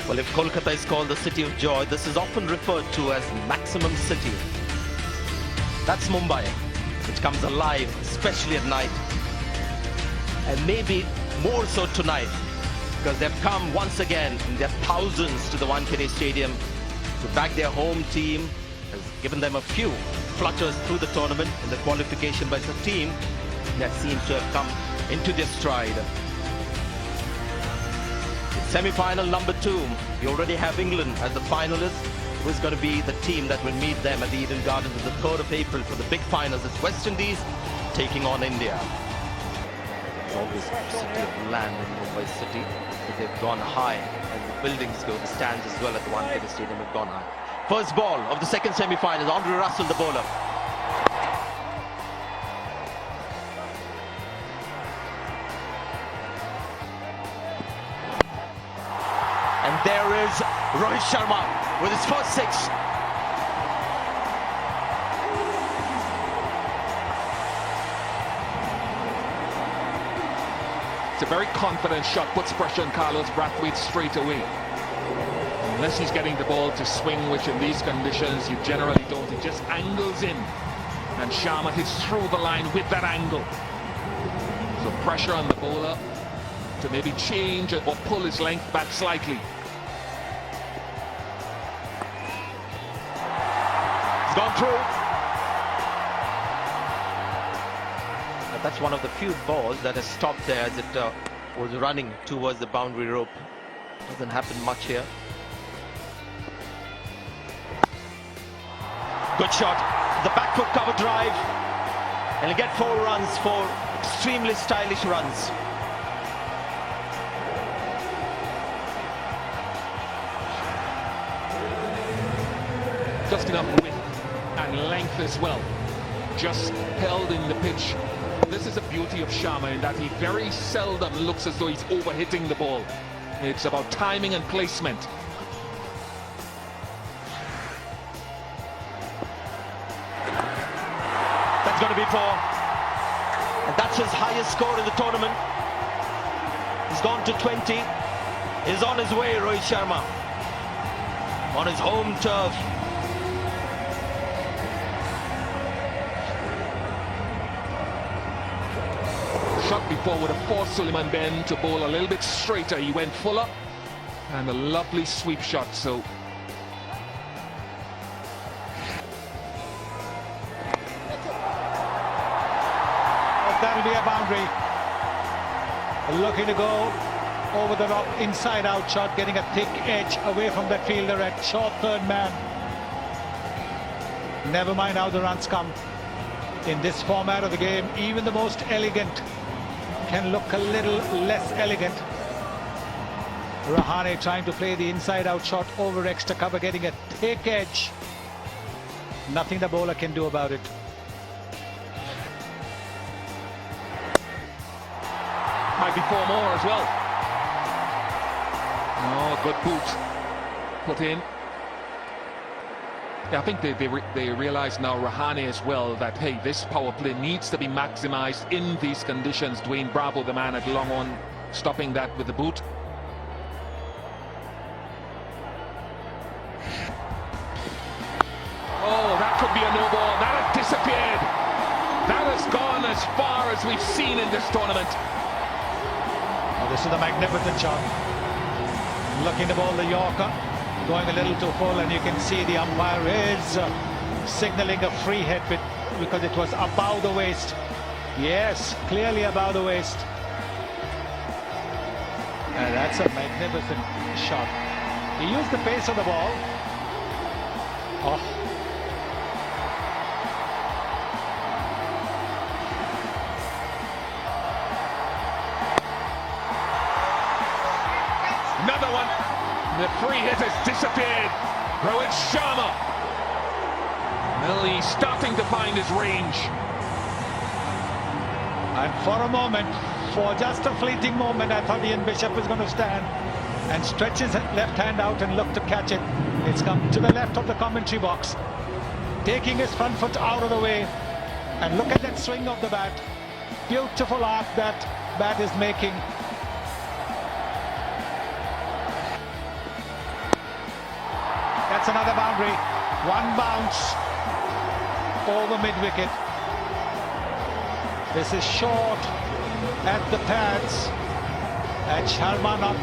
Well, if Kolkata is called the city of joy, this is often referred to as maximum city. That's Mumbai, which comes alive, especially at night. And maybe more so tonight, because they've come once again in their thousands to the Wankhede Stadium to back their home team. Has given them a few flutters through the tournament in the qualification, but it's a team that seems to have come into their stride. Semi-final number 2, you already have England as the finalist, who is going to be the team that will meet them at the Eden Gardens on the 3rd of April for the big finals. It's West Indies taking on India. It's always a city of land in Mumbai city, but they've gone high, and the buildings go, the stands as well at the Wankhede Stadium have gone high. First ball of the second semi-final, Andre Russell, the bowler. And there is Rohit Sharma with his first 6. It's a very confident shot, puts pressure on Carlos Brathwaite straight away. Unless he's getting the ball to swing, which in these conditions you generally don't, it just angles in. And Sharma hits through the line with that angle. So pressure on the bowler to maybe change or pull his length back slightly. It's gone through. But that's one of the few balls that has stopped there as it was running towards the boundary rope. Doesn't happen much here. Good shot. The back foot cover drive. And he'll get 4 runs, 4 extremely stylish runs. Just enough width and length as well. Just held in the pitch. This is the beauty of Sharma in that he very seldom looks as though he's overhitting the ball. It's about timing and placement. That's going to be 4. And that's his highest score in the tournament. He's gone to 20. He's on his way, Rohit Sharma. On his home turf. Shot before would have forced Suleiman Ben to bowl a little bit straighter. He went fuller, and a lovely sweep shot. So that'll be a boundary. Looking to go over the top, inside out shot, getting a thick edge away from that fielder at short third man. Never mind how the runs come. In this format of the game, even the most elegant can look a little less elegant. Rahane trying to play the inside-out shot over extra cover, getting a thick edge. Nothing the bowler can do about it. might be 4 more as well. Oh, good boot put in. Yeah, I think they realise now, Rahane as well, that hey, this power play needs to be maximised in these conditions. Dwayne Bravo, the man at long on, stopping that with the boot. Oh, that could be a no ball. That had disappeared. That has gone as far as we've seen in this tournament. Oh, this is a magnificent shot. Looking to bowl the Yorker. Going a little too full, and you can see the umpire is signalling a free hit because it was above the waist. Yes, clearly above the waist. And that's a magnificent shot. He used the pace of the ball. Oh. Another one. The free hit has disappeared. Rohit Sharma. Well, he's starting to find his range. And for a moment, for just a fleeting moment, I thought Ian Bishop was going to stand and stretch his left hand out and look to catch it. It's come to the left of the commentary box, taking his front foot out of the way. And look at that swing of the bat. Beautiful arc that bat is making. That's another boundary. One bounce over mid-wicket. This is short at the pads, and Sharma not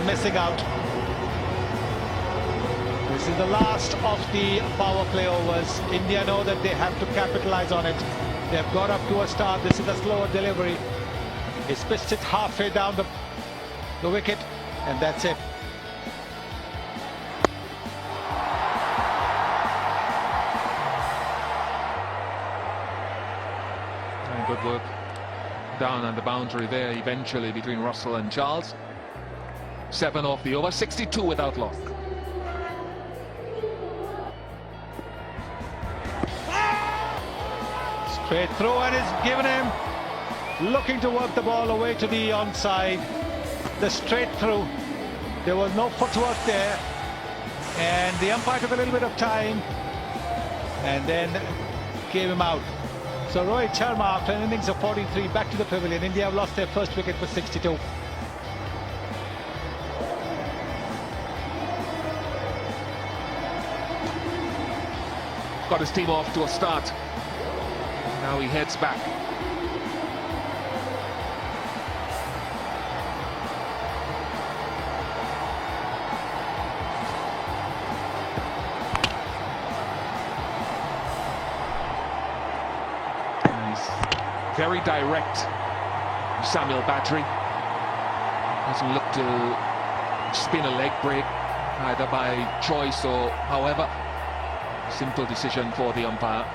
missing out. This is the last of the power play overs. India know that they have to capitalize on it. They've got up to a start. This is a slower delivery. He's pitched it halfway down the wicket, and that's it. And good work down on the boundary there eventually between Russell and Charles. 7 off the over, 62 without loss. Straight through, and it's given him. Looking to work the ball away to the onside. The straight through. There was no footwork there, and the umpire took a little bit of time and then gave him out. So Rohit Sharma, after an innings of 43, back to the pavilion. India have lost their first wicket for 62. Got his team off to a start. Now he heads back. Very direct, Samuel Badri. Doesn't look to spin a leg break, either by choice or however. Simple decision for the umpire.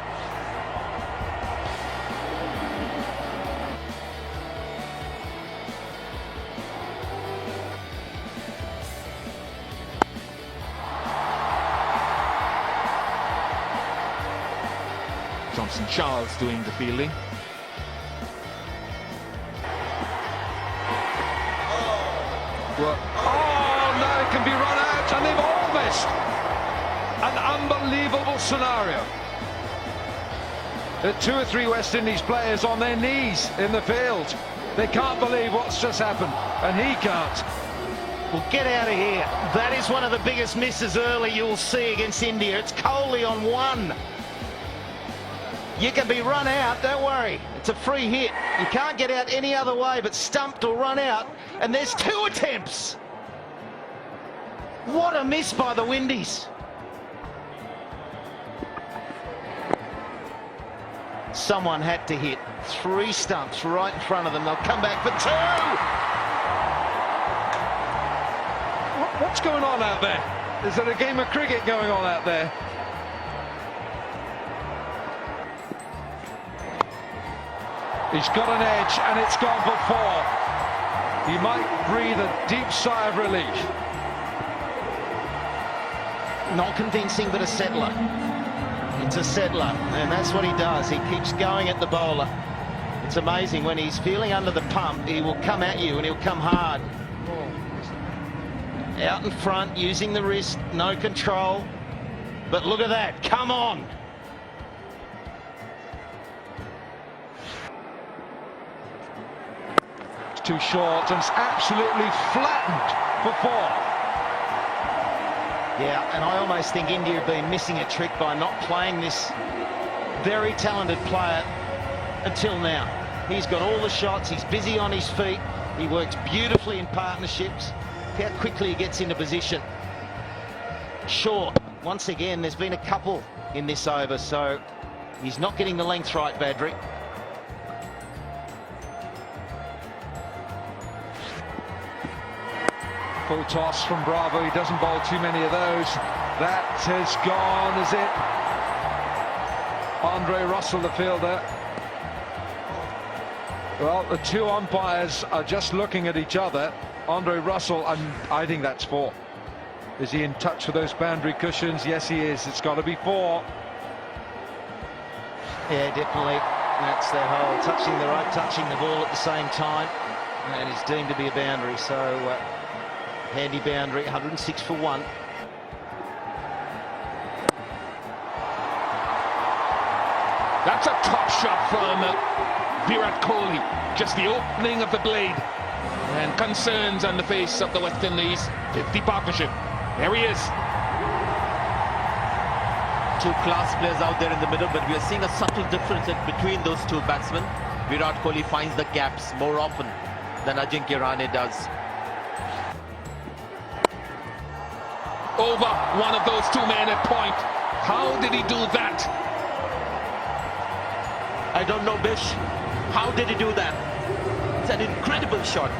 Johnson Charles doing the fielding. Oh, now it can be run out, and they've all missed. An unbelievable scenario. There are 2 or 3 West Indies players on their knees in the field. They can't believe what's just happened, and he can't. Well, get out of here. That is one of the biggest misses early you'll see against India. It's Kohli on 1. You can be run out, don't worry. It's a free hit. You can't get out any other way but stumped or run out. And there's 2 attempts. What a miss by the Windies. Someone had to hit 3 stumps right in front of them. They'll come back for 2. What's going on out there? Is there a game of cricket going on out there? He's got an edge, and it's gone for 4. He might breathe a deep sigh of relief. Not convincing, but a settler. It's a settler, and that's what he does. He keeps going at the bowler. It's amazing. When he's feeling under the pump, he will come at you, and he'll come hard. Out in front, using the wrist, no control. But look at that, come on! Too short, and it's absolutely flattened for 4. Yeah, and I almost think India have been missing a trick by not playing this very talented player until now. He's got all the shots, he's busy on his feet, he works beautifully in partnerships. Look how quickly he gets into position. Sure, once again, there's been a couple in this over, so he's not getting the length right, Badri. Full toss from Bravo. He doesn't bowl too many of those. That has gone, is it? Andre Russell, the fielder. Well, the 2 umpires are just looking at each other. Andre Russell, and I think that's 4. Is he in touch with those boundary cushions? Yes, he is. It's got to be 4. Yeah, definitely. That's that whole touching the rope, touching the ball at the same time. And it's deemed to be a boundary, so handy boundary, 106 for 1. That's a top shot from Virat Kohli. Just the opening of the blade. And concerns on the face of the West Indies 50 partnership. There he is. two class players out there in the middle, but we are seeing a subtle difference between those two batsmen. Virat Kohli finds the gaps more often than Ajinkya Rahane does. Over one of those two men at point. How did he do that? I don't know, Bish. How did he do that? It's an incredible shot.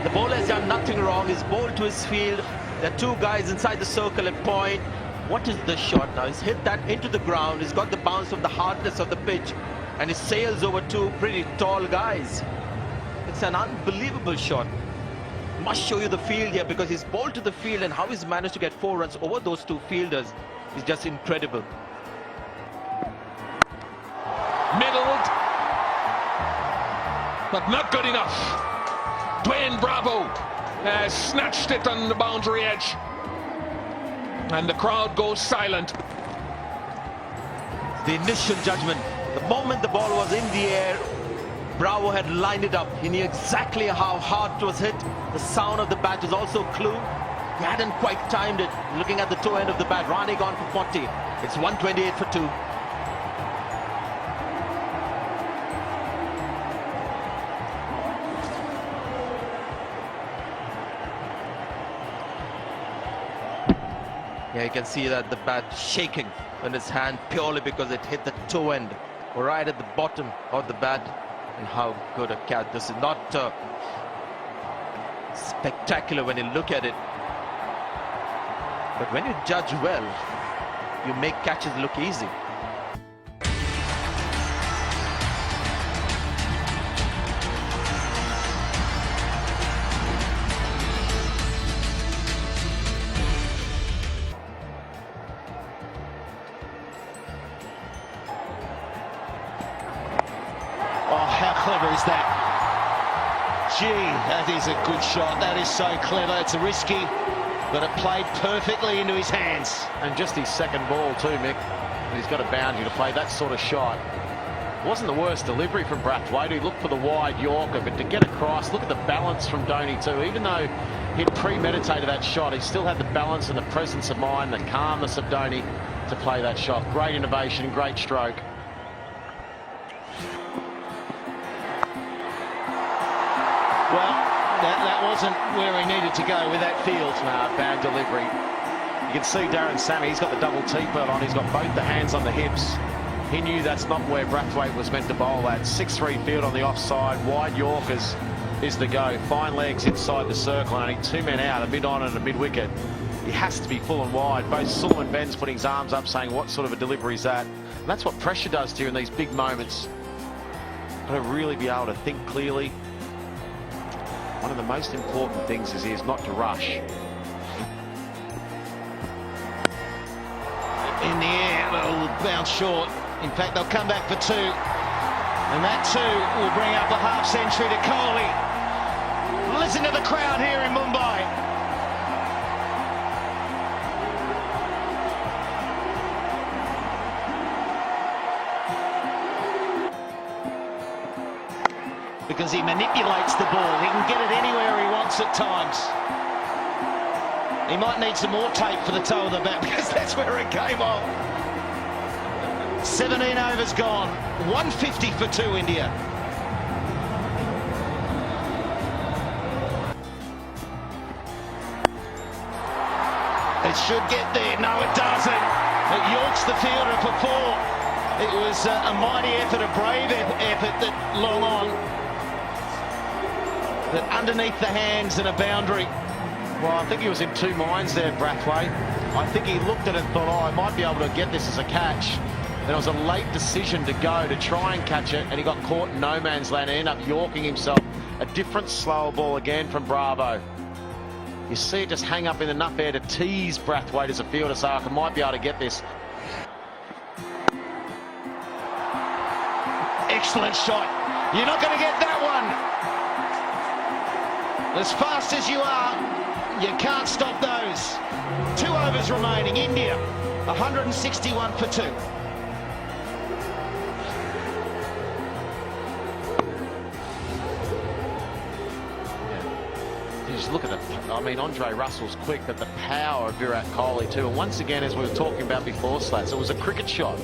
The bowler has done nothing wrong. He's bowled to his field. There are two guys inside the circle at point. What is the shot now? He's hit that into the ground. He's got the bounce of the hardness of the pitch, and he sails over two pretty tall guys. It's an unbelievable shot. Must show you the field here, because he's bowled to the field, and how he's managed to get 4 runs over those two fielders is just incredible. Middled, but not good enough. Dwayne Bravo has snatched it on the boundary edge, and the crowd goes silent. The initial judgment, the moment the ball was in the air, Bravo had lined it up. He knew exactly how hard it was hit. The sound of the bat is also a clue. He hadn't quite timed it. Looking at the toe end of the bat, Rahane gone for 40. It's 128 for 2. Yeah, you can see that the bat shaking in his hand purely because it hit the toe end right at the bottom of the bat. And how good a catch. This is not spectacular when you look at it, but when you judge well, you make catches look easy. Oh, how clever is that? Gee, that is a good shot. That is so clever. It's risky, but it played perfectly into his hands. And just his second ball too, Mick. He's got a boundary to play that sort of shot. Wasn't the worst delivery from Brathwaite. He looked for the wide Yorker, but to get across, look at the balance from Dhoni too. Even though he'd premeditated that shot, he still had the balance and the presence of mind, the calmness of Dhoni to play that shot. Great innovation, great stroke. Well, that wasn't where he needed to go with that field. Bad delivery. You can see Darren Sammy, he's got the double T-belt on. He's got both the hands on the hips. He knew that's not where Brathwaite was meant to bowl at. 6-3 field on the offside. Wide Yorkers is the go. Fine legs inside the circle. Only 2 men out, a mid-on and a mid-wicket. He has to be full and wide. Both Sullivan and Ben's putting his arms up saying, what sort of a delivery is that? And that's what pressure does to you in these big moments. Got to really be able to think clearly. One of the most important things is not to rush. In the air, it'll bounce short. In fact, they'll come back for 2. And that 2 will bring up a half century to Kohli. Listen to the crowd here in Mumbai. Because he manipulates the ball. He can get it anywhere he wants at times. He might need some more tape for the toe of the bat, because that's where it came off. 17 overs gone. 150 for 2 India. It should get there. No, it doesn't. It yorks the fielder for 4. It was a mighty effort, a brave effort that long on. But underneath the hands and a boundary. Well, I think he was in 2 minds there, Brathwaite. I think he looked at it and thought, oh, I might be able to get this as a catch. Then it was a late decision to go to try and catch it, and he got caught in no man's land and ended up yorking himself. A different slower ball again from Bravo. You see it just hang up in enough air to tease Brathwaite as a fielder, so I might be able to get this. Excellent shot. You're not going to get that one. As fast as you are, you can't stop those. 2 overs remaining. India, 161 for 2. Just look at the, I mean, Andre Russell's quick, but the power of Virat Kohli too. And once again, as we were talking about before, Slats, it was a cricket shot.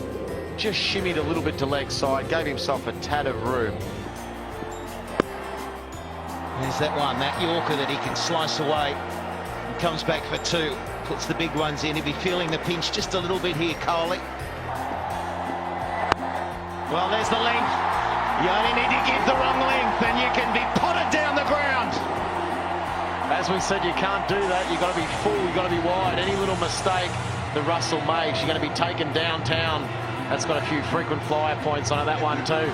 Just shimmied a little bit to leg side, gave himself a tad of room. There's that one, that Yorker that he can slice away and comes back for two. Puts the big ones in. He'll be feeling the pinch just a little bit here, Kohli. Well, there's the length. You only need to give the wrong length and you can be potted down the ground. As we said, you can't do that. You've got to be full, you've got to be wide. Any little mistake that Russell makes, you're going to be taken downtown. That's got a few frequent flyer points on it, that one too.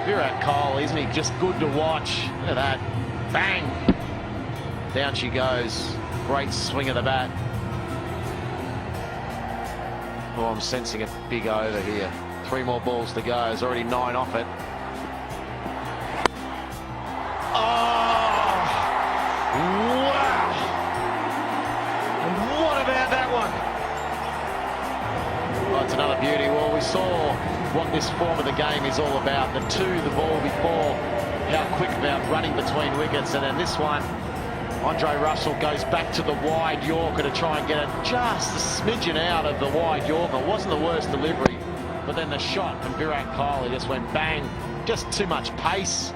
Virat Kohli, isn't he just good to watch? Look at that. Bang! Down she goes. Great swing of the bat. Oh, I'm sensing a big over here. 3 more balls to go. There's already 9 off it. Oh! Wow! And what about that one? Oh, it's another beauty. Well, we saw what this form of the game is all about. The ball before, how quick about running between wickets, and then this one, Andre Russell goes back to the wide Yorker to try and get it just a smidgen out of the wide Yorker. It wasn't the worst delivery, but then the shot from Virat Kohli just went bang. Just too much pace.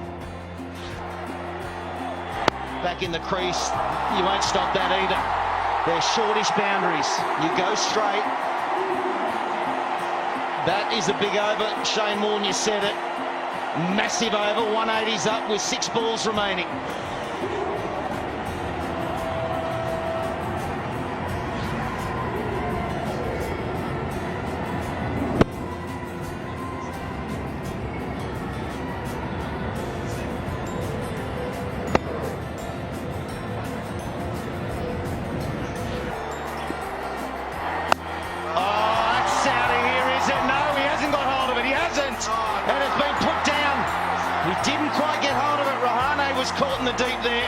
Back in the crease, you won't stop that either. They're shortish boundaries. You go straight. That is a big over. Shane Warne, you said it. Massive over. 180's up with 6 balls remaining. And it's been put down. He didn't quite get hold of it. Rahane was caught in the deep there.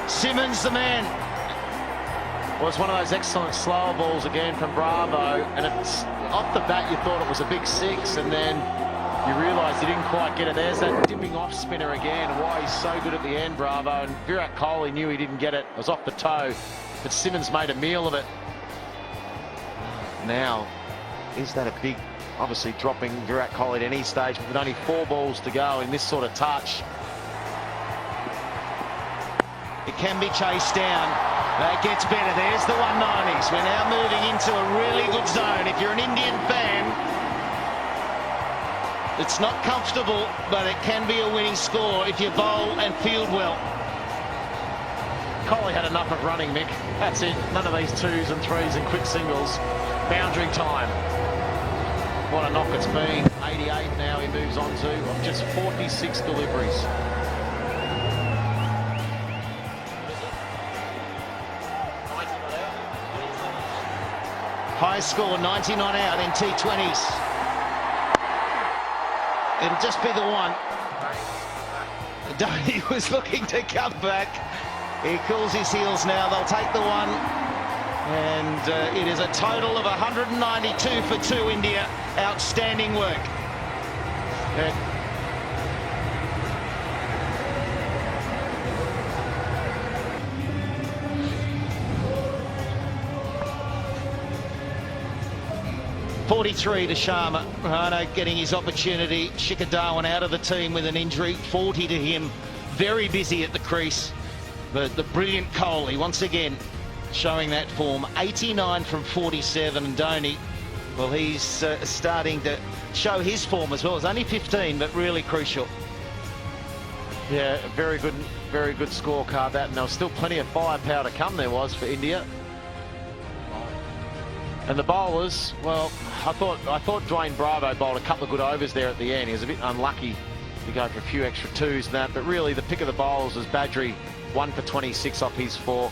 Simmons the man. Well, it's one of those excellent slower balls again from Bravo, and it's off the bat you thought it was a big 6, and then you realise he didn't quite get it. There's that dipping off spinner again. Why he's so good at the end, Bravo, and Virat Kohli knew he didn't get it. It was off the toe, but Simmons made a meal of it. Now, is that a big, obviously dropping Virat Kohli at any stage, but with only 4 balls to go in this sort of touch. It can be chased down. That gets better. There's the 190s. We're now moving into a really good zone. If you're an Indian fan, it's not comfortable, but it can be a winning score if you bowl and field well. Kohli had enough of running, Mick. That's it. None of these 2s and 3s and quick singles. Boundary time. What a knock it's been. 88 now he moves on to, of just 46 deliveries. High score, 90 not out in T20s. It'll just be the one. Dhoni was looking to come back. He cools his heels now. They'll take the one. And it is a total of 192 for 2 India. Outstanding work. 43 to Sharma. Rahane getting his opportunity. Shikhar Dhawan out of the team with an injury. 40 to him. Very busy at the crease. But the brilliant Kohli once again showing that form. 89 from 47, and Dhoni, well, he's starting to show his form as well. It's only 15, but really crucial. Yeah, very good scorecard that, and there was still plenty of firepower to come. There was for India. And the bowlers, well, I thought Dwayne Bravo bowled a couple of good overs there at the end. He was a bit unlucky to go for a few extra 2s and that, but really the pick of the bowlers was Badri, 1 for 26 off his 4.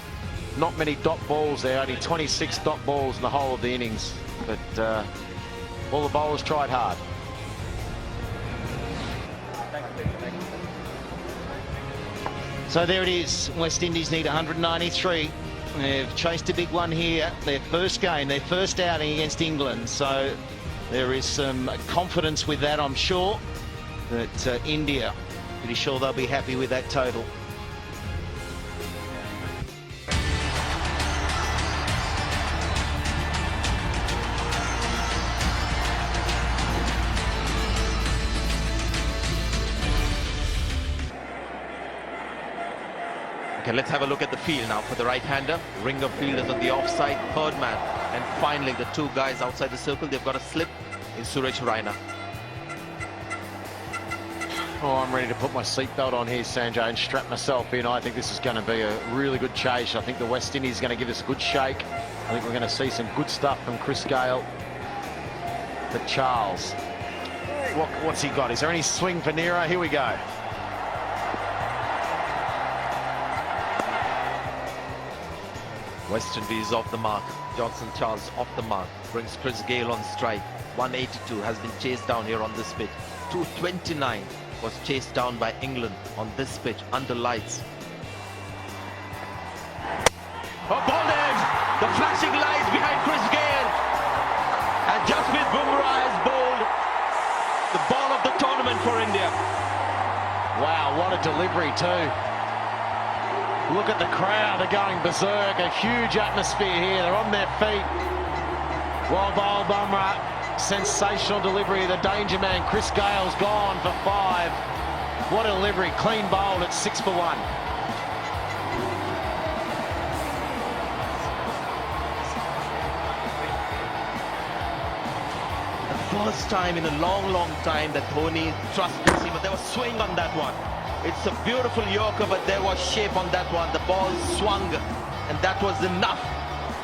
Not many dot balls there, only 26 dot balls in the whole of the innings. But all the bowlers tried hard. So there it is. West Indies need 193. They've chased a big one here. Their first game, their first outing against England. So there is some confidence with that, I'm sure. That India, pretty sure they'll be happy with that total. Okay, let's have a look at the field now for the right-hander. Ringer fielders on the offside, third man. And finally, the two guys outside the circle, they've got a slip in Suresh Raina. Oh, I'm ready to put my seatbelt on here, Sanjay, and strap myself in. I think this is going to be a really good chase. I think the West Indies is going to give us a good shake. I think we're going to see some good stuff from Chris Gale. But Charles, what's he got? Is there any swing for Nero? Here we go. West Indies off the mark. Johnson Charles off the mark. Brings Chris Gale on strike. 182 has been chased down here on this pitch. 229 was chased down by England on this pitch under lights. Oh, ball in! The flashing lights behind Chris Gale. And Jasprit Bumrah has bowled the ball of the tournament for India. Wow, what a delivery too. Look at the crowd, they're going berserk. A huge atmosphere here, they're on their feet. Well bowled Bumrah, sensational delivery. The danger man, Chris Gale's gone for 5. What a delivery, clean bowled at 6 for 1. The first time in a long time that Dhoni trusted him, but there was swing on that one. It's a beautiful Yorker, but there was shape on that one. The ball swung, and that was enough.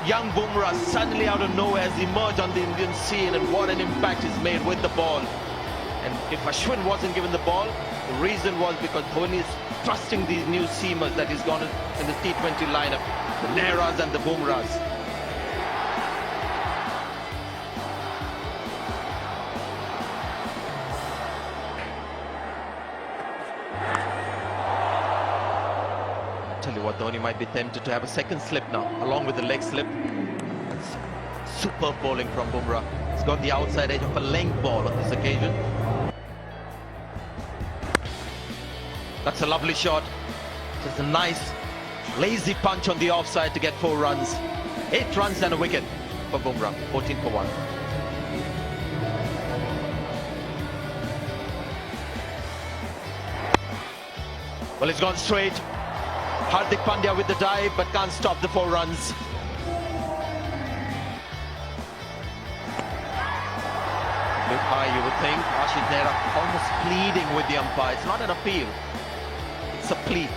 Young Bumrah suddenly out of nowhere has emerged on the Indian scene, and what an impact he's made with the ball. And if Ashwin wasn't given the ball, the reason was because Dhoni is trusting these new seamers that he's gone in the T20 lineup, the Nehras and the Bumrahs. Tell you what, Dhoni might be tempted to have a second slip now, along with the leg slip. That's superb bowling from Bumrah. He's got the outside edge of a length ball on this occasion. That's a lovely shot. Just a nice, lazy punch on the offside to get 4 runs. 8 runs and a wicket for Bumrah, 14 for 1. Well, it's gone straight. Hardik Pandya with the dive, but can't stop the 4 runs. Bit high, you would think. Ashish Nehra almost pleading with the umpire. It's not an appeal, it's a plea.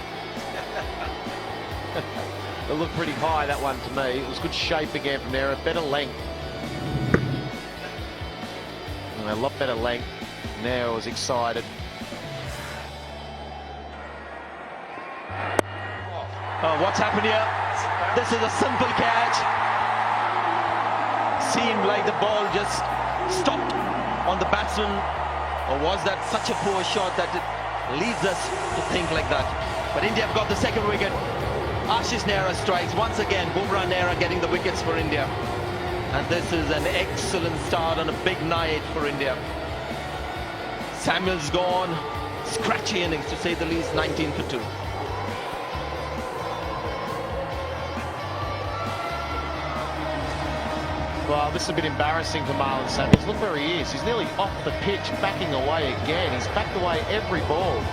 It looked pretty high, that one, to me. It was good shape again from there, a better length. And a lot better length. Now was excited. Oh, what's happened here? This is a simple catch. Seemed like the ball just stopped on the batsman. Or was that such a poor shot that it leads us to think like that? But India have got the second wicket. Ashish Nehra strikes once again. Bumrah Nehra getting the wickets for India. And this is an excellent start on a big night for India. Samuel's gone. Scratchy innings to say the least, 19 for 2. Well, this is a bit embarrassing for Marlon Samuels. Look where he is. He's nearly off the pitch, backing away again. He's backed away every ball.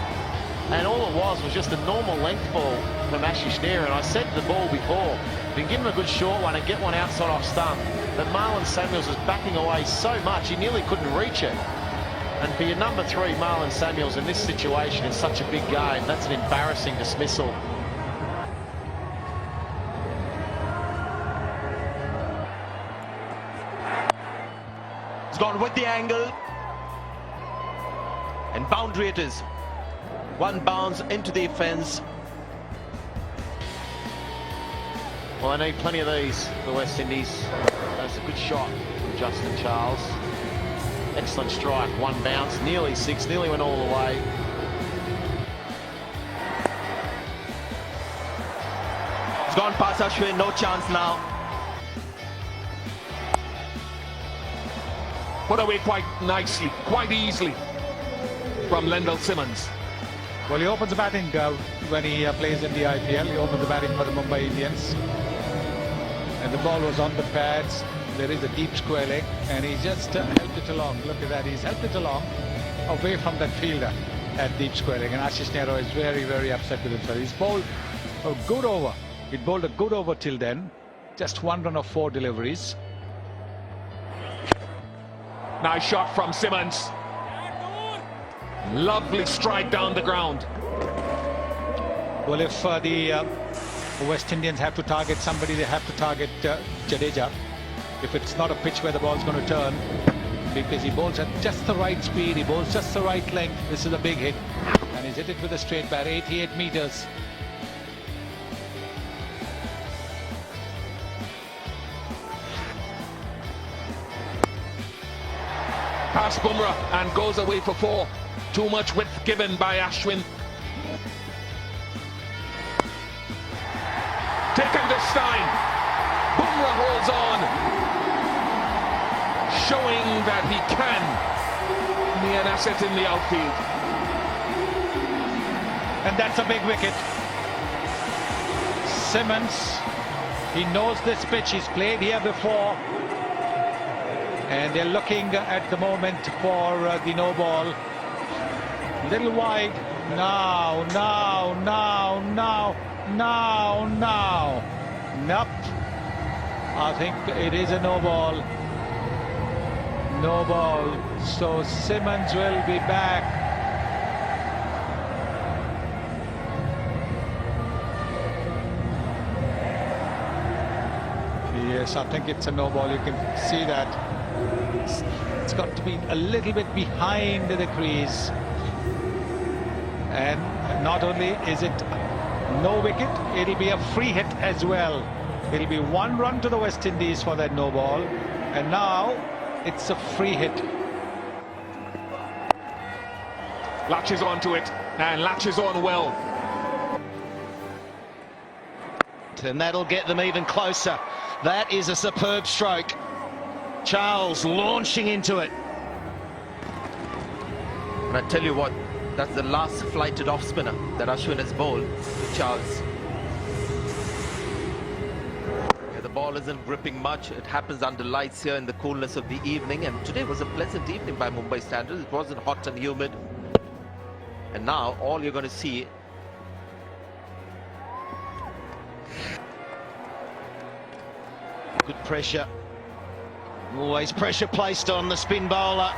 And all it was just a normal length ball from Ashish Nehra. And I said to the ball before, if you can give him a good short one and get one outside off stump, but Marlon Samuels was backing away so much, he nearly couldn't reach it. And for your number 3, Marlon Samuels, in this situation, in such a big game, that's an embarrassing dismissal. It's gone with the angle. And boundary it is. 1 bounce into the fence. Well, they need plenty of these, the West Indies. That's a good shot from Justin Charles. Excellent strike, 1 bounce, nearly 6, nearly went all the way. It's gone past Ashwin, no chance now. Put away quite nicely, quite easily from Lendl Simmons. Well, he opens the batting when he plays in the IPL. He opens the batting for the Mumbai Indians. And the ball was on the pads. There is a deep square leg, and he just helped it along. Look at that, he's helped it along away from that fielder at deep square leg. And Ashish Nehra is very, very upset with himself. He's bowled A good over. It bowled a good over till then. Just 1 run of 4 deliveries. Nice shot from Simmons. Lovely strike down the ground. Well, if the West Indians have to target somebody, they have to target Jadeja. If it's not a pitch where the ball's going to turn, because he bowls at just the right speed, he bowls just the right length. This is a big hit, and he's hit it with a straight bat, 88 meters. Past Bumrah and goes away for 4. Too much width given by Ashwin. Taken this time. Bumrah holds on, showing that he can be an asset in the outfield. And that's a big wicket. Simmons, he knows this pitch, he's played here before. And they're looking at the moment for the no ball. Little wide. Now. Nope. I think it is a no ball. No ball. So Simmons will be back. Yes, I think it's a no ball. You can see that. It's got to be a little bit behind the crease. And not only is it no wicket, it'll be a free hit as well. It'll be 1 run to the West Indies for that no ball. And now it's a free hit. Latches onto it and latches on well. And that'll get them even closer. That is a superb stroke. Charles launching into it. And I tell you what, that's the last flighted off spinner that Ashwin has bowled to Charles. Yeah, the ball isn't gripping much. It happens under lights here in the coolness of the evening. And today was a pleasant evening by Mumbai standards. It wasn't hot and humid. And now all you're going to see good pressure. Always pressure placed on the spin bowler.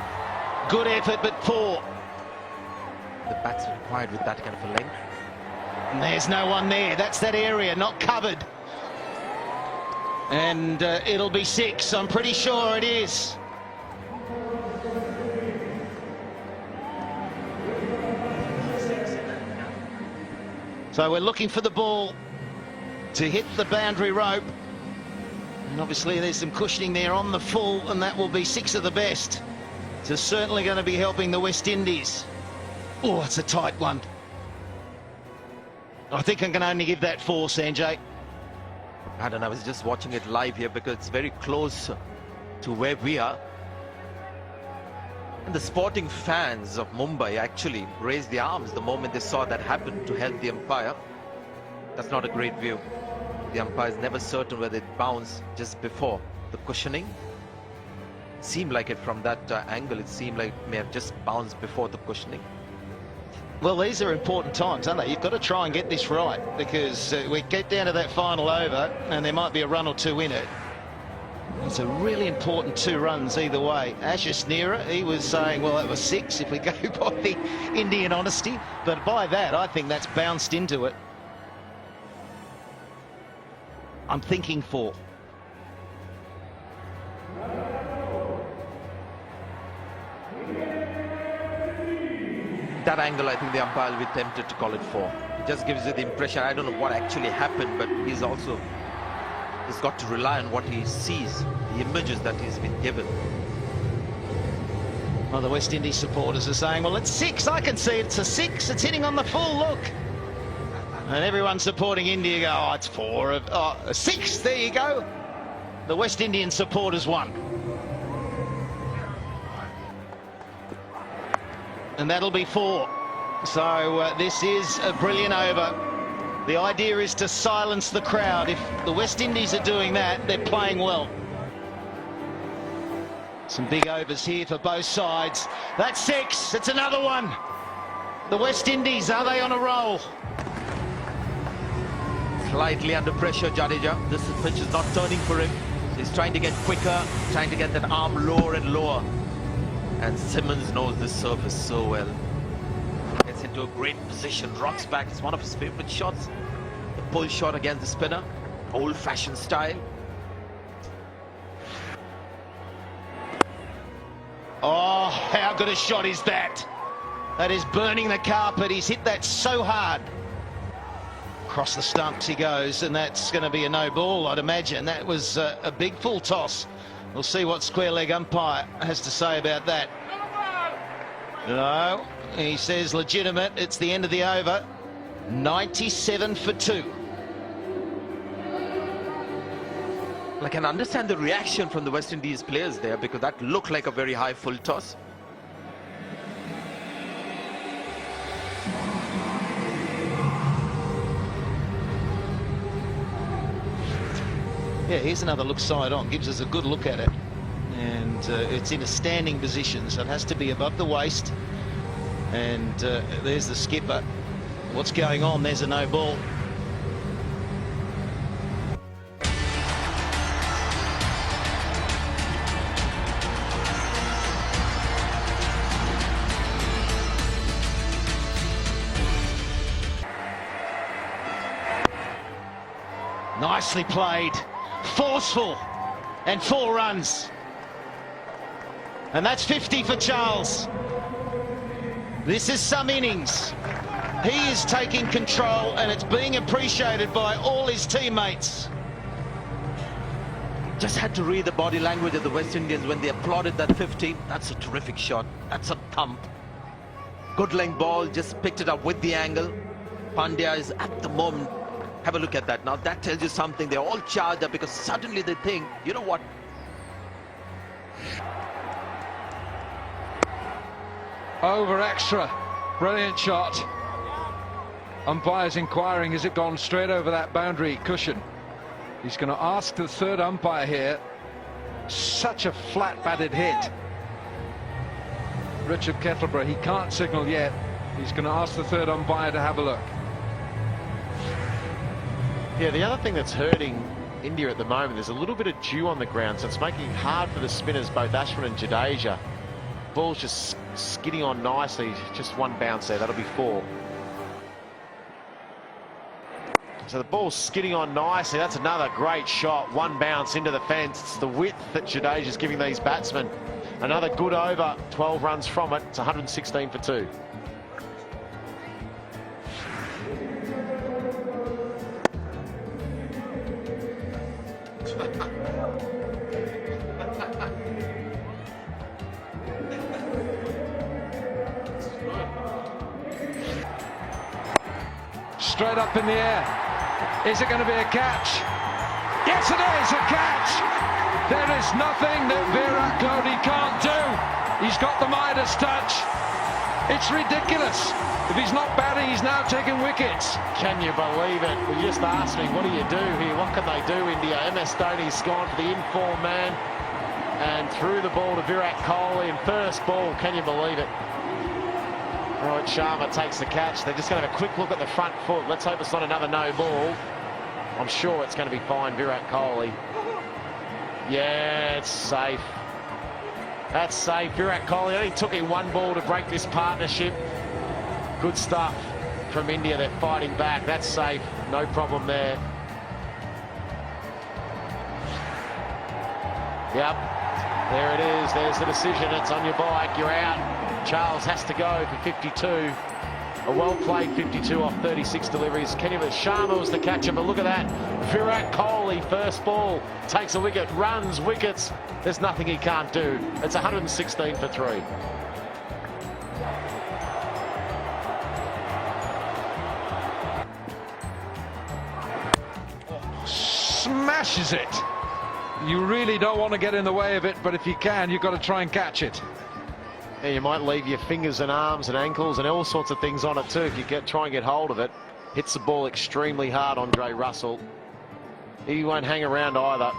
Good effort, but poor. the bats required with that kind of a length. And there's no one there. That's that area, not covered. And it'll be 6. I'm pretty sure it is. So we're looking for the ball to hit the boundary rope. And obviously there's some cushioning there on the full, and that will be 6 of the best. So certainly going to be helping the West Indies. Oh, it's a tight one. I think I can only give that 4, Sanjay. I don't know, I was just watching it live here because it's very close to where we are. And the sporting fans of Mumbai actually raised their arms the moment they saw that happen to help the umpire. That's not a great view. The umpire is never certain whether it bounced just before the cushioning. It seemed like it from that angle. It seemed like it may have just bounced before the cushioning. Well, these are important times, aren't they? You've got to try and get this right, because we get down to that final over and there might be a run or 2 in it. It's a really important 2 runs either way. Ashish Nehra, he was saying, well, that was 6 if we go by the Indian honesty. But by that, I think that's bounced into it. I'm thinking 4. That angle, I think the umpire will be tempted to call it 4. It just gives you the impression, I don't know what actually happened, but he's got to rely on what he sees, the images that he's been given. Well, the West Indies supporters are saying, well, it's 6. I can see it's a 6. It's hitting on the full, look. And everyone supporting India go, oh, it's 4. Oh, a 6, there you go. The West Indian supporters won. And that'll be 4. So this is a brilliant over. The idea is to silence the crowd. If the West Indies are doing that, they're playing well. Some big overs here for both sides. That's 6. It's another one. The West Indies, are they on a roll? Slightly under pressure, Jadeja. This pitch is not turning for him. He's trying to get quicker, trying to get that arm lower and lower. And Simmons knows this surface so well. Gets into a great position, rocks back. It's one of his favorite shots. The pull shot against the spinner. Old-fashioned style. Oh, how good a shot is that? That is burning the carpet. He's hit that so hard. Across the stumps he goes, and that's going to be a no ball, I'd imagine. That was a big full toss. We'll see what square leg umpire has to say about that. No, he says legitimate. It's the end of the over. 97 for 2. I can understand the reaction from the West Indies players there, because that looked like a very high full toss. Yeah, here's another look side on. Gives us a good look at it. And it's in a standing position, so it has to be above the waist. And there's the skipper. What's going on? There's a no ball. Nicely played, forceful, and 4 runs. And that's 50 for Charles. This is some innings. He is taking control, and it's being appreciated by all his teammates. Just had to read the body language of the West Indians when they applauded that 50. That's a terrific shot. That's a thump. Good length ball, just picked it up with the angle. Pandya is at the moment. Have a look at that. Now that tells you something. They're all charged up because suddenly they think, you know what? Over extra. Brilliant shot. Umpire's inquiring, has it gone straight over that boundary cushion? He's going to ask the third umpire here. Such a flat-batted hit. Richard Kettleborough, he can't signal yet. He's going to ask the third umpire to have a look. Yeah, the other thing that's hurting India at the moment, there's a little bit of dew on the ground, so it's making it hard for the spinners, both Ashwin and Jadeja. Ball's just skidding on nicely, just one bounce there, that'll be 4. So the ball's skidding on nicely, that's another great shot, one bounce into the fence. It's the width that Jadeja's giving these batsmen. Another good over, 12 runs from it, it's 116 for 2. Straight up in the air. Is it going to be a catch? Yes, it is a catch. There is nothing that Virat Kohli can't do. He's got the Midas touch. It's ridiculous. If he's not batting, he's now taking wickets. Can you believe it? We just asked me, what do you do here? What can they do, India? MS Dhoni's gone for the in-form man and threw the ball to Virat Kohli in first ball. Can you believe it? Rohit Sharma takes the catch. They're just going to have a quick look at the front foot. Let's hope it's not another no ball. I'm sure it's going to be fine, Virat Kohli. Yeah, it's safe. That's safe. Virat Kohli only took him 1 ball to break this partnership. Good stuff from India. They're fighting back. That's safe. No problem there. Yep. There it is. There's the decision. It's on your bike. You're out. Charles has to go for 52. A well-played 52 off 36 deliveries. Sharma was the catcher, but look at that. Virat Kohli, first ball, takes a wicket, runs, wickets. There's nothing he can't do. It's 116 for 3. Smashes it. You really don't want to get in the way of it, but if you can, you've got to try and catch it. Yeah, you might leave your fingers and arms and ankles and all sorts of things on it too if you try and get hold of it. Hits the ball extremely hard, Andre Russell. He won't hang around either.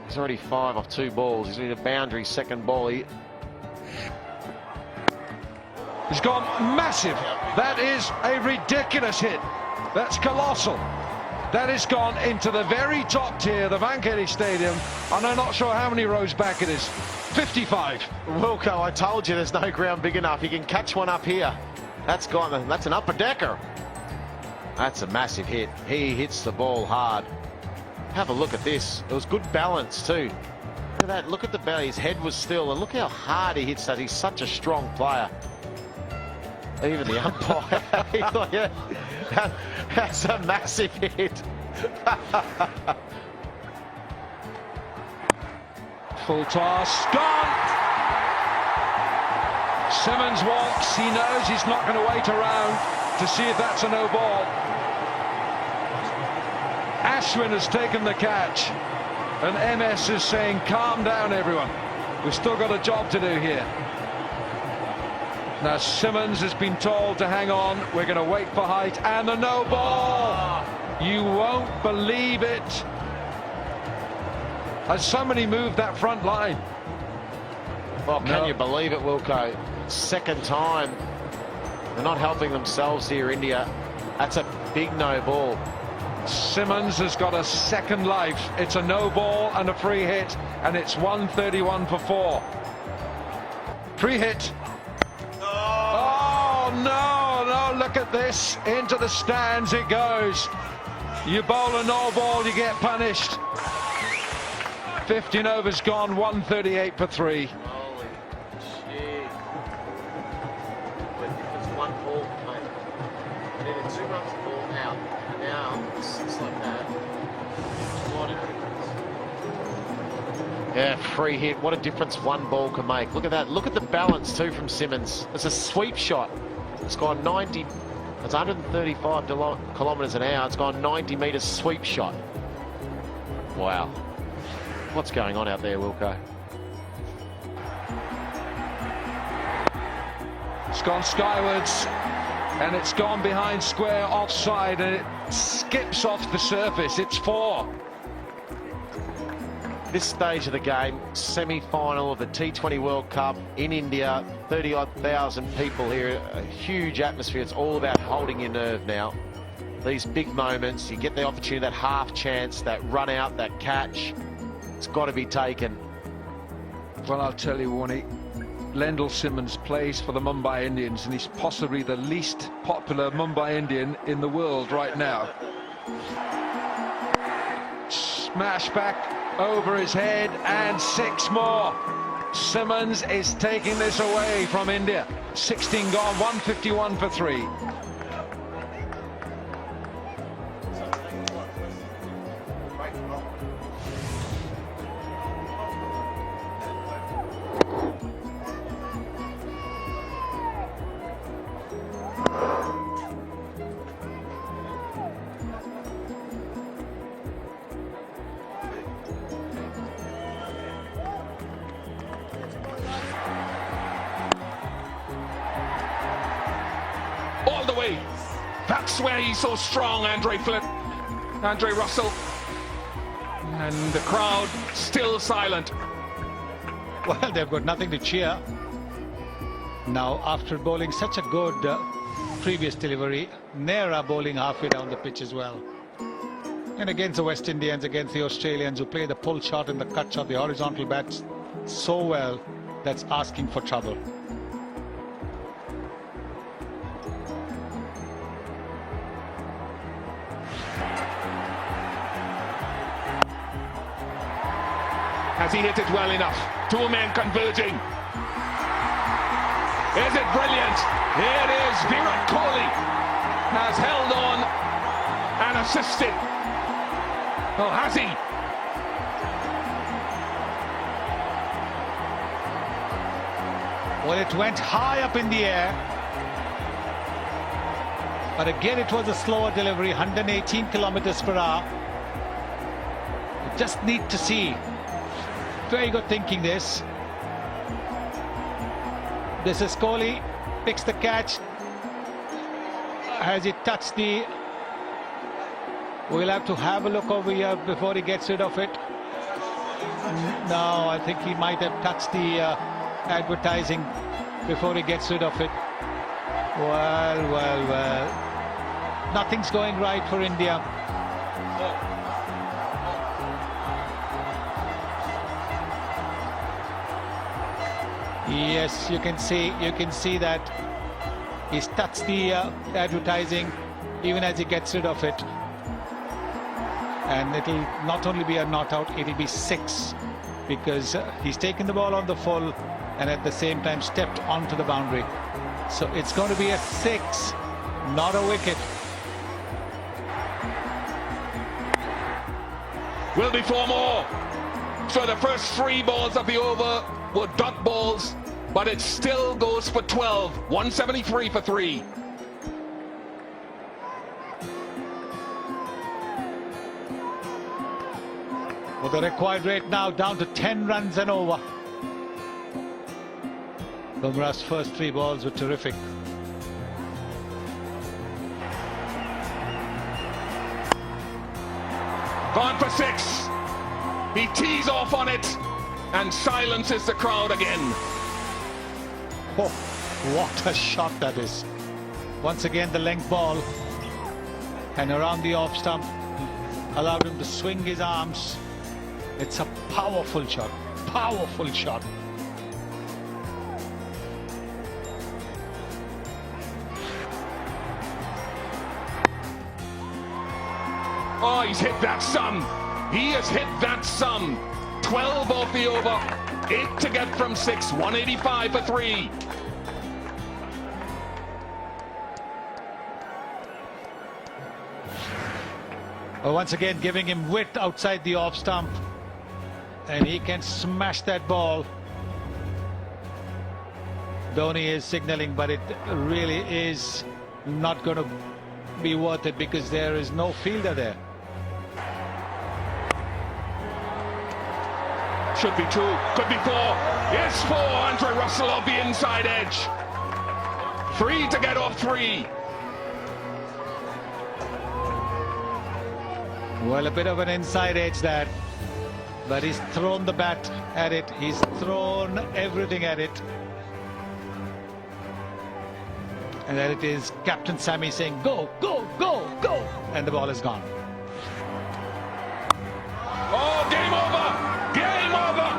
He's already 5 off 2 balls. He's in a boundary second ball. He's gone massive. That is a ridiculous hit. That's colossal. That has gone into the very top tier, the Wankhede Stadium, and I'm not sure how many rows back it is. 55. Wilco, I told you there's no ground big enough. You can catch one up here. That's gone. That's an upper decker. That's a massive hit. He hits the ball hard. Have a look at this. It was good balance too. Look at that. Look at the belly. His head was still, and look how hard he hits that. He's such a strong player. Even the umpire, he thought, yeah, that's a massive hit. Full toss, gone. Simmons walks. He knows he's not going to wait around to see if that's a no ball. Ashwin has taken the catch, and MS is saying, calm down, everyone. We've still got a job to do here. Now Simmons has been told to hang on. We're going to wait for height, and the no ball. You won't believe it. Has somebody moved that front line? Well, can you believe it, Wilco? Second time. They're not helping themselves here, India. That's a big no ball. Simmons has got a second life. It's a no ball and a free hit, and it's 131 for 4. Free hit. Oh, no, look at this. Into the stands it goes. You bowl a no ball, you get punished. 15 overs gone, 138 for 3. Holy shit. It's one ball, mate. I needed 2 runs ball out. And now, it's like that. What a difference. Yeah, free hit. What a difference one ball can make. Look at that. Look at the balance, too, from Simmons. It's a sweep shot. It's gone 90. It's 135 kilometres an hour. It's gone 90 metres sweep shot. Wow. What's going on out there, Wilco? It's gone skywards, and it's gone behind square offside, and it skips off the surface. It's 4. This stage of the game, semi-final of the T20 World Cup in India, 30-odd thousand people here, a huge atmosphere. It's all about holding your nerve now. These big moments, you get the opportunity, that half chance, that run out, that catch. It's got to be taken. Well, I'll tell you, Warnie, Lendl Simmons plays for the Mumbai Indians, and he's possibly the least popular Mumbai Indian in the world right now. Smash back over his head, and 6 more. Simmons is taking this away from India. 16 gone, 151 for 3. All the way. That's where he's so strong, Andre Russell. And the crowd still silent. Well, they've got nothing to cheer. Now, after bowling such a good previous delivery, Nehra bowling halfway down the pitch as well. And against the West Indians, against the Australians, who play the pull shot and the cut shot, the horizontal bats so well, that's asking for trouble. Has he hit it well enough? 2 men converging. Is it brilliant? Here it is. Virat Kohli has held on and assisted. Oh, has he? Well, it went high up in the air. But again, it was a slower delivery, 118 kilometers per hour. You just need to see. Very good thinking this. This is Kohli, picks the catch. Has he touched the... We'll have to have a look over here before he gets rid of it. No, I think he might have touched the advertising before he gets rid of it. Well. Nothing's going right for India. Yes, you can see that he starts the advertising even as he gets rid of it. And it'll not only be a not out, it'll be 6, because he's taken the ball on the full and at the same time stepped onto the boundary. So it's going to be a 6, not a wicket. Will be 4 more. So the first 3 balls of the over were dot balls, but it still goes for 12. 173 for 3. Well, the required rate now down to 10 runs and over. Bumrah's first 3 balls were terrific. Gone for 6. He tees off on it and silences the crowd again. Oh, what a shot that is. Once again, the length ball. And around the off stump, allowed him to swing his arms. It's a powerful shot. Powerful shot. Oh, he's hit that sum. He has hit that sum. 12 off the over. 8 to get from 6. 185 for 3. Well, once again, giving him width outside the off stump. And he can smash that ball. Dhoni is signalling, but it really is not going to be worth it because there is no fielder there. Should be 2, could be 4. Yes, 4. Andre Russell off the inside edge. 3 to get off 3. Well, a bit of an inside edge that, but he's thrown the bat at it. He's thrown everything at it. And then it is Captain Sammy saying, go, go, go, go. And the ball is gone. Oh, game over! Game over!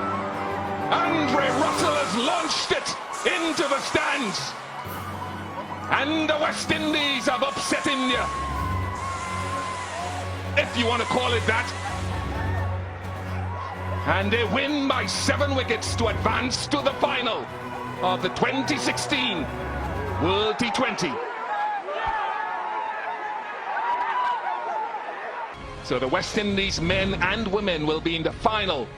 Andre Russell has launched it into the stands. And the West Indies have upset India, if you want to call it that. And they win by 7 wickets to advance to the final of the 2016 World T20. So the West Indies men and women will be in the finals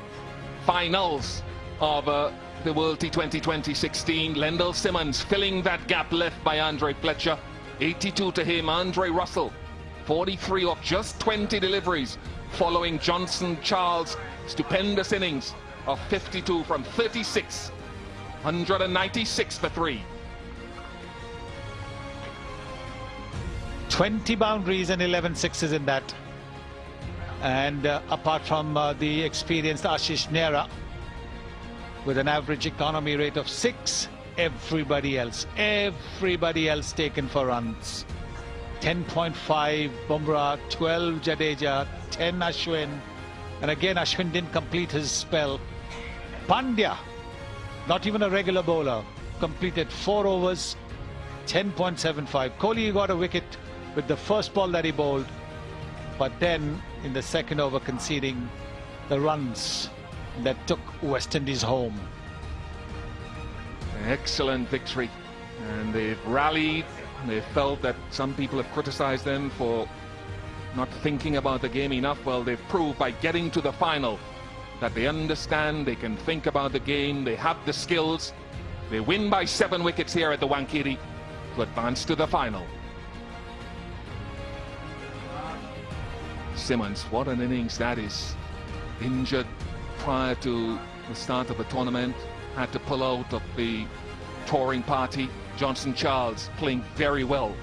of the World T20 2016. Lendl Simmons filling that gap left by Andre Fletcher. 82 to him. Andre Russell 43 off just 20 deliveries, following Johnson Charles' stupendous innings of 52 from 36. 196 for 3. 20 boundaries and 11 sixes in that. And apart from the experienced Ashish Nehra with an average economy rate of 6, everybody else taken for runs. 10.5 Bumrah, 12 Jadeja, 10 Ashwin, and again Ashwin didn't complete his spell. Pandya, not even a regular bowler, completed 4 overs, 10.75. Kohli got a wicket with the first ball that he bowled, but then in the second over conceding the runs that took West Indies home. Excellent victory, and they've rallied. They felt that some people have criticized them for not thinking about the game enough. Well, they've proved by getting to the final that they understand, they can think about the game, they have the skills. They win by 7 wickets here at the Wankhede to advance to the final. Simmons, what an innings that is. Injured prior to the start of the tournament, had to pull out of the touring party. Johnson Charles playing very well